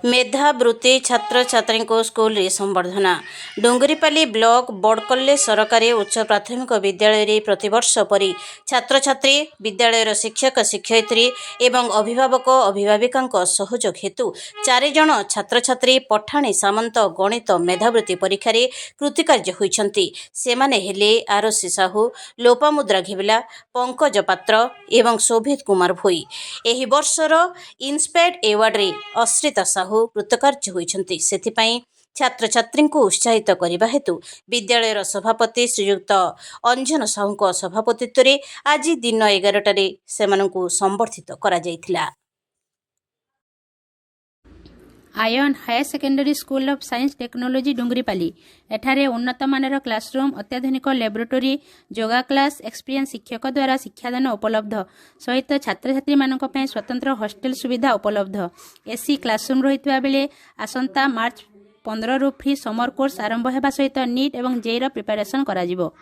मेधावृत्ति छात्र छात्री को स्कूल रे संबर्धना डुंगरीपाली ब्लॉक बड़कल्ले सरकारी उच्च प्राथमिक विद्यालय रे प्रतिवर्ष परी छात्र छात्री विद्यालय शिक्षक शिक्षयित्री एवं अभिभावक अभिभाविका सहयोग हेतु 4 जन छात्र छात्री पठाणी सामंत गणित मेधावृत्ति परीक्षा रे कृतिकार्य होइछंती। सेमाने हेले आरसी साहू लोपामुद्रा घेबिला पंकज पात्र एवं शोभित कुमार भोई। एही वर्षर इन्स्पायर्ड एवार्ड रे अश्रिता साहू कृतकार्य होइछंती। सेथिपाई छात्र छात्री को उत्साहित करने हेतु विद्यालय सभापति श्रीयुक्त अंजन साहू सभापतित्व रे आज दिन 11टारे सेमानंकु संबर्धित करा जायथिला। Ayan higher secondary school of science technology Dungripali एठारे उन्नत मानर क्लासरूम अत्याधुनिक लैबोरेटरी योगा क्लास एक्सपीरियंस शिक्षक द्वारा शिक्षादान उपलब्ध सहित छात्र छात्री मानक पय स्वतंत्र हॉस्टेल सुविधा उपलब्ध एसी क्लासरूम रहितबा बेले आसंता मार्च 15 रु फ्री समर कोर्स आरंभ हेबा सहित नीट एवं जेईर प्रिपरेशन करा जिवो।